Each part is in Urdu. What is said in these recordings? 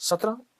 17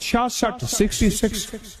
66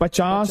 50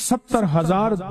70,000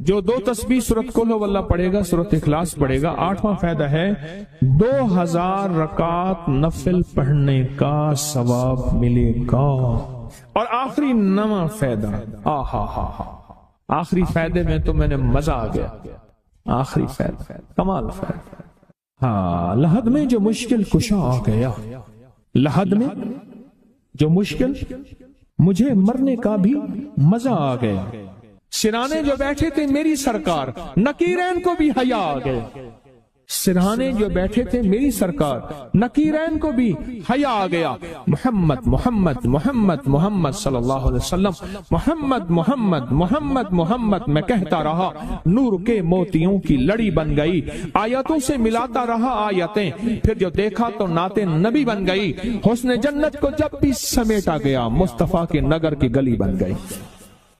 جو 2 تسبیح سورت قل ہو واللہ پڑھے گا، سورت اخلاص پڑھے گا، 8واں فائدہ ہے 2000 رکعت نفل پڑھنے کا ثواب ملے گا۔ اور آخری 9واں فائدہ، آخری فائدے میں تو میں نے مزہ آ گیا، آخری فائدہ کمال فائدہ۔ ہاں، لحد میں جو مشکل کشا آ گیا، لحد میں جو مشکل، مجھے مرنے کا بھی مزہ آ گیا۔ سرانے جو بیٹھے تھے میری سرکار، نکیرین کو بھی حیا آ گیا۔ سرہانے جو بیٹھے تھے میری سرکار، نکیرین کو بھی حیا آ گیا۔ محمد محمد محمد محمد صلی اللہ علیہ وسلم، محمد محمد محمد محمد میں کہتا رہا، نور کے موتیوں کی لڑی بن گئی۔ آیتوں سے ملاتا رہا آیتیں، پھر جو دیکھا تو نعت نبی بن گئی۔ حسن جنت کو جب بھی سمیٹا گیا، مصطفیٰ کے نگر کی گلی بن گئی۔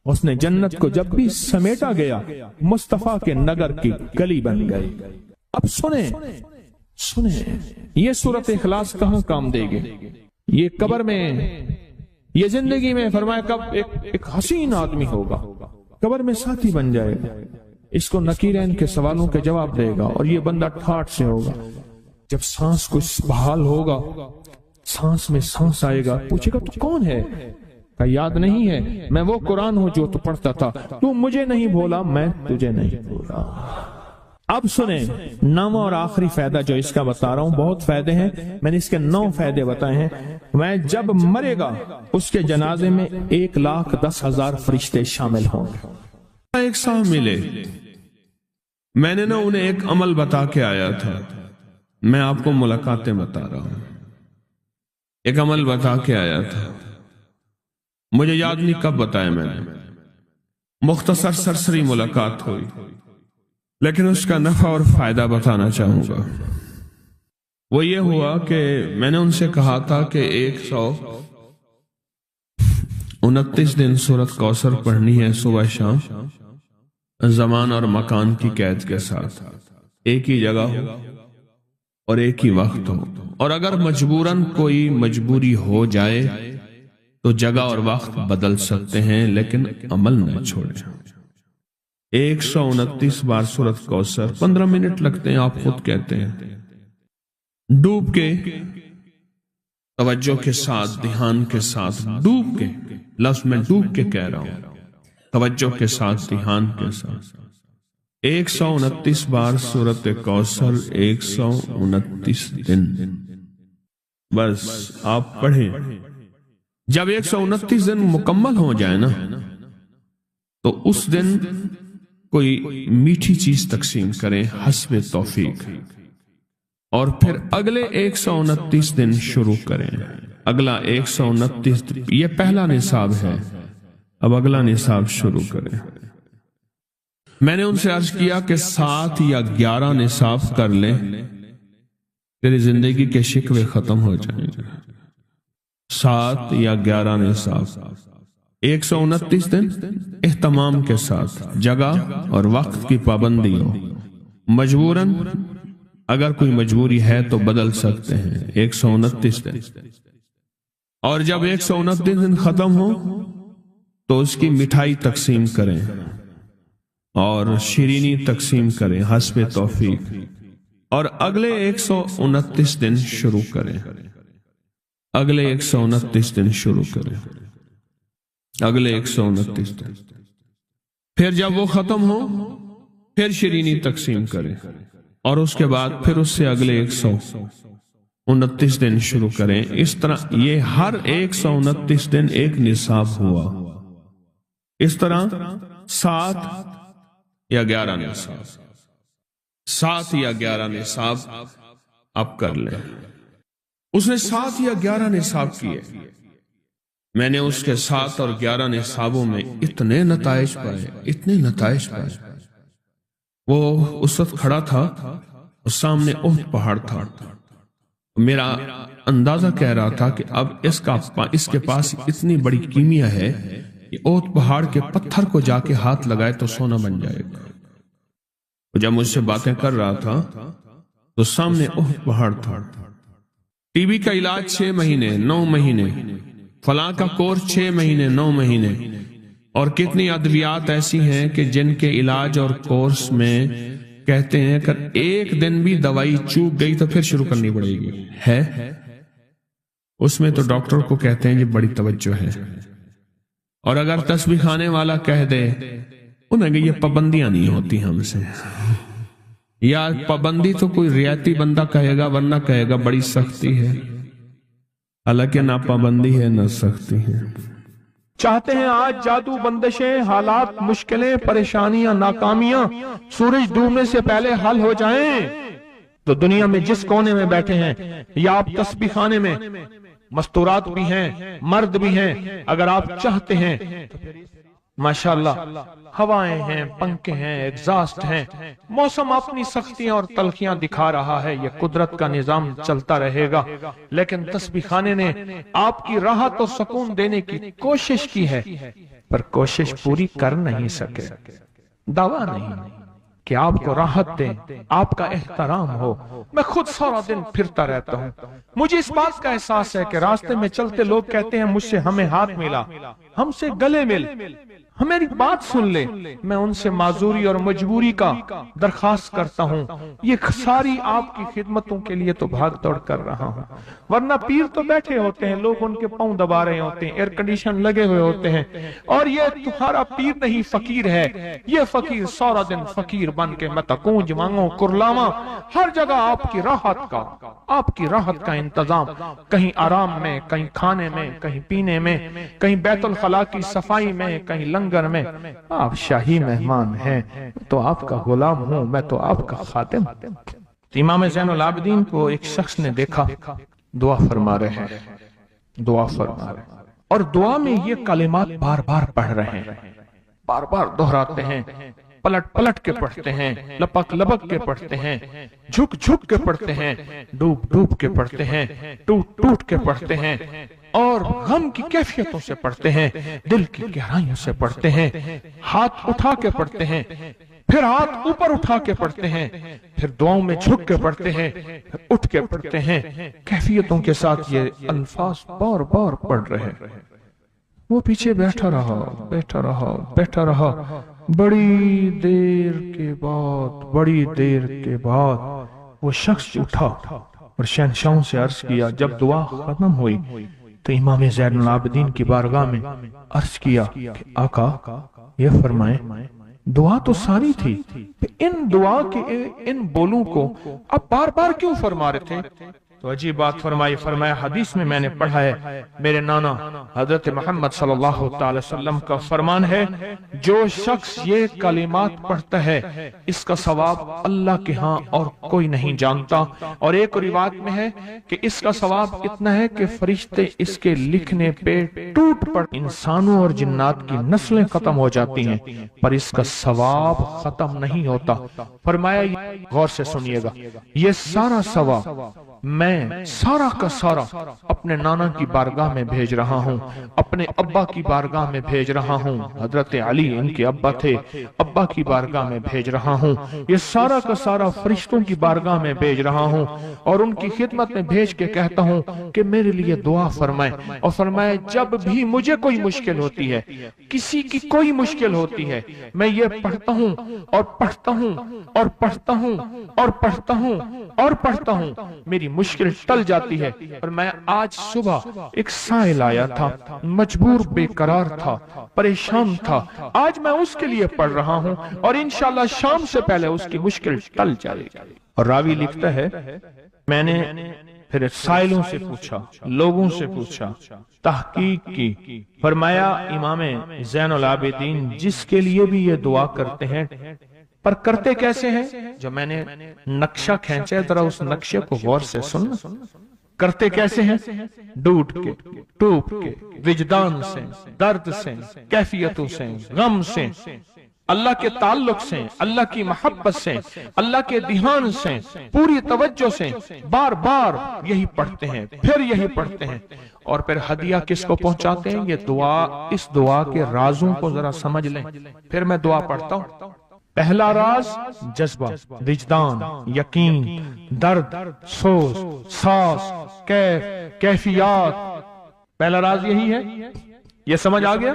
حسن جنت کو جب بھی سمیٹا گیا، مصطفیٰ کے نگر کی گلی بن گئی۔ اب سنیں یہ سورت اخلاص کہاں کام دے گی؟ یہ قبر میں، یہ زندگی میں، فرمایا کب ایک حسین آدمی ہوگا، قبر میں ساتھی بن جائے گا، اس کو نکیرین کے سوالوں کے جواب دے گا، اور یہ بندہ ٹھاٹ سے ہوگا۔ جب سانس کچھ بحال ہوگا، سانس میں سانس آئے گا، پوچھے گا تو کون ہے؟ کہ یاد نہیں ہے، میں وہ قرآن ہوں جو تو پڑھتا تھا، تو مجھے نہیں بھولا، میں تجھے نہیں بھولا۔ اب سنیں 9واں اور آخری فائدہ جو اس کا بتا رہا ہوں، بہت فائدے ہیں، میں نے اس کے 9 فائدے بتائے ہیں۔ میں جب مرے گا اس کے جنازے میں 1,10,000 فرشتے شامل ہوں گے۔ ایک صاحب ملے، میں نے انہیں ایک عمل بتا کے آیا تھا، میں آپ کو ملاقاتیں بتا رہا ہوں۔ ایک عمل بتا کے آیا تھا، مجھے یاد نہیں کب بتایا میں نے، مختصر سرسری ملاقات ہوئی، لیکن اس کا نفع اور فائدہ بتانا چاہوں گا۔ وہ یہ ہوا کہ میں نے ان سے کہا تھا کہ 129 دن سورت کوثر پڑھنی ہے صبح شام، زمان اور مکان کی قید کے ساتھ، ایک ہی جگہ ہو اور ایک ہی وقت ہو، اور اگر مجبوراً کوئی مجبوری ہو جائے تو جگہ اور وقت بدل سکتے ہیں، لیکن عمل نہ چھوڑیں۔ 129 بار سورت کوثر، 15 منٹ لگتے ہیں، آپ خود کہتے ہیں، ڈوب کے، توجہ کے ساتھ، دھیان کے ساتھ، ڈوب کے، لفظ میں ڈوب کے کہہ رہا ہوں، توجہ کے ساتھ، دھیان کے ساتھ، 129 بار سورت کوثر، 129 دن، بس آپ پڑھیں۔ جب 129 دن مکمل ہو جائے نا، تو اس دن کوئی میٹھی چیز تقسیم کریں حسب توفیق، اور پھر اگلے 129 دن شروع کریں۔ اگلا 129 دن، یہ پہلا نصاب ہے، اب اگلا نصاب شروع کریں۔ میں نے ان سے عرض کیا کہ 7 یا 11 نصاب کر لیں، تیری زندگی کے شکوے ختم ہو جائیں گے۔ 7 یا 11 نصاب، 129 دن اہتمام کے ساتھ، جگہ اور وقت کی پابندی ہو، مجبوراً اگر کوئی مجبوری ہے تو بدل سکتے ہیں، 129 دن۔ اور جب 129 دن ختم ہو تو اس کی مٹھائی تقسیم کریں اور شیرینی تقسیم کریں حسب توفیق، اور اگلے 129 دن شروع کریں، اگلے 129 دن شروع کریں، اگلے 129 دن۔ پھر جب وہ ختم ہو پھر شیرینی تقسیم کریں، اور اس کے بعد پھر اس سے اگلے 129 دن شروع کریں۔ اس طرح یہ ہر 129 دن ایک نصاب ہوا۔ اس طرح 7 یا 11 نصاب، 7 یا 11 نصاب آپ کر لیں۔ اس نے 7 یا 11 نصاب کیے، میں نے اس کے 7 اور 11 نصابوں میں اتنے نتائج پائے، اتنے نتائج پائے۔ وہ اس وقت کھڑا تھا اور سامنے احد پہاڑ تھا، میرا اندازہ کہہ رہا تھا کہ اب اس کے پاس اتنی بڑی کیمیا ہے کہ احد پہاڑ کے پتھر کو جا کے ہاتھ لگائے تو سونا بن جائے گا۔ جب مجھ سے باتیں کر رہا تھا تو سامنے احد پہاڑ تھا۔ ٹی بی کا علاج 6 مہینے 9 مہینے، فلاں کا کورس 6 مہینے 9 مہینے، اور کتنی ادویات ایسی ہیں کہ جن کے علاج اور کورس میں کہتے ہیں کہ ایک دن بھی دوائی چوک گئی تو پھر شروع کرنی پڑے گی ہے، اس میں تو ڈاکٹر کو کہتے ہیں یہ بڑی توجہ ہے۔ اور اگر تسبیح خانے والا کہہ دے انہیں کہ یہ پابندیاں نہیں ہوتی ہم سے، یا پابندی تو کوئی رعایتی بندہ کہے گا، ورنہ کہے گا بڑی سختی ہے، حالانکہ نہ پابندی ہے نہ سختی ہے۔ چاہتے ہیں آج جادو، بندشیں، حالات، مشکلیں، پریشانیاں، ناکامیاں سورج ڈوبنے سے پہلے حل ہو جائیں، تو دنیا میں جس کونے میں بیٹھے ہیں، یا آپ تسبیح خانے میں، مستورات بھی ہیں، مرد بھی ہیں، اگر آپ چاہتے ہیں ماشاءاللہ ہوائیں ہیں، پنکھے ہیں، ایگزاسٹ ہیں، موسم اپنی سختیاں اور تلخیاں دکھا رہا ہے، یہ قدرت کا نظام چلتا رہے گا، لیکن تسبیح خانے نے آپ کی راحت اور سکون دینے کی کوشش کی ہے، پر کوشش پوری کر نہیں سکے۔ دعویٰ نہیں کہ آپ کو راحت دیں، آپ کا احترام ہو۔ میں خود سارا دن پھرتا رہتا ہوں، مجھے اس بات کا احساس ہے کہ راستے میں چلتے لوگ کہتے ہیں مجھ سے ہمیں ہاتھ ملا، ہم سے گلے مل، ہمیری بات سن لے۔ میں ان سے معذوری اور مجبوری کا درخواست کرتا ہوں، یہ ساری آپ کی خدمتوں کے لیے تو بھاگ دوڑ کر رہا ہوں، ورنہ پیر تو بیٹھے ہوتے ہیں، لوگ ان کے پاؤں دبا رہے ہوتے ہیں، ایئر کنڈیشن لگے ہوئے ہوتے ہیں، اور یہ تمہارا پیر نہیں فقیر ہے، یہ فقیر سارا دن فقیر بن کے متکونج مانگو کرلاواں، ہر جگہ آپ کی راحت کا انتظام، کہیں آرام میں، کہیں کھانے میں، کہیں پینے میں، کہیں بیت الخلاء کی صفائی میں، کہیں لنگر میں۔ آپ شاہی مہمان ہیں تو آپ کا غلام ہوں، میں تو آپ کا خادم۔ امام زین العابدین کو ایک شخص نے دیکھا، دعا فرما رہے ہیں، اور دعا میں یہ کلمات بار بار پڑھ رہے ہیں، بار بار دہراتے ہیں، پلٹ پلٹ کے پڑھتے ہیں، لپک لپک کے پڑھتے ہیں، جھک جھک کے پڑھتے ہیں، ڈوب ڈوب کے پڑھتے ہیں، ٹوٹ ٹوٹ کے پڑھتے ہیں، اور غم کی کیفیتوں سے پڑھتے ہیں، دل کی گہرائیوں سے پڑھتے ہیں، ہاتھ اٹھا کے پڑھتے ہیں، پھر ہاتھ اوپر اٹھا کے پڑھتے ہیں، پھر دعاؤں میں جھک کے پڑھتے ہیں، پھر اٹھ کے پڑھتے ہیں، کیفیتوں کے ساتھ یہ الفاظ بار بار پڑھ رہے ہیں۔ وہ پیچھے بیٹھا رہا، بڑی دیر کے بعد وہ شخص اٹھا اور شہنشاہوں سے عرض کیا۔ جب دعا ختم ہوئی تو امام زین العابدین کی بارگاہ میں عرض کیا کہ آقا یہ فرمائیں، دعا تو ساری تھی، ان دعا کے ان بولوں کو اب بار بار کیوں فرما رہے تھے؟ تو عجیب بات فرمایا حدیث میں نے پڑھا ہے، میرے نانا حضرت محمد صلی اللہ تعالی وسلم کا فرمان ہے، جو شخص یہ کلمات پڑھتا ہے اس کا ثواب اللہ کے ہاں اور کوئی نہیں جانتا، اور ایک روایت میں ہے کہ اس کا ثواب اتنا ہے کہ فرشتے اس کے لکھنے پہ ٹوٹ پڑ، انسانوں اور جنات کی نسلیں ختم ہو جاتی ہیں پر اس کا ثواب ختم نہیں ہوتا۔ فرمایا غور سے سنیے گا، یہ سارا ثواب میں سارا کا سارا اپنے نانا کی بارگاہ میں بھیج رہا ہوں، اپنے ابا کی بارگاہ میں بھیج رہا ہوں، حضرت علی ان کے ابا تھے، ابا کی بارگاہ میں بھیج رہا ہوں، یہ سارا کا سارا فرشتوں کی بارگاہ میں بھیج رہا ہوں، اور ان کی خدمت میں بھیج کے کہتا ہوں کہ میرے لیے دعا فرمائیں، اور فرمائے جب بھی مجھے کوئی مشکل ہوتی ہے، کسی کی کوئی مشکل ہوتی ہے، میں یہ پڑھتا ہوں اور پڑھتا ہوں اور پڑھتا ہوں اور پڑھتا ہوں اور پڑھتا ہوں، میری مشکل ٹل جاتی ہے۔ اور میں آج صبح ایک سائل آیا تھا، مجبور بے قرار تھا، پریشان تھا، آج میں اس کے لیے پڑھ رہا ہوں اور انشاءاللہ شام سے پہلے اس کی مشکل ٹل جائے گی۔ اور راوی لکھتا ہے میں نے پھر سائلوں سے پوچھا، لوگوں سے پوچھا، تحقیق کی، فرمایا امام زین العابدین جس کے لیے بھی یہ دعا کرتے ہیں، پر کرتے کیسے ہیں؟ جو میں نے نقشہ کھینچا ہے ذرا اس نقشے کو غور سے سننا۔ کرتے کیسے ہیں؟ ڈوٹ کے، ٹوپ کے، وجدان سے، درد سے، کیفیتوں سے، غم سے، اللہ کے تعلق سے، اللہ کی محبت سے، اللہ کے دھیان سے، پوری توجہ سے، بار بار یہی پڑھتے ہیں، پھر یہی پڑھتے ہیں، اور پھر ہدیہ کس کو پہنچاتے ہیں؟ یہ دعا، اس دعا کے رازوں کو ذرا سمجھ لیں۔ پھر میں دعا پڑھتا ہوں۔ پہلا راز جذبہ، وجدان، یقین، درد، سوز، ساس، کیفیات، پہلا راز یہی ہے۔ یہ سمجھ آ گیا؟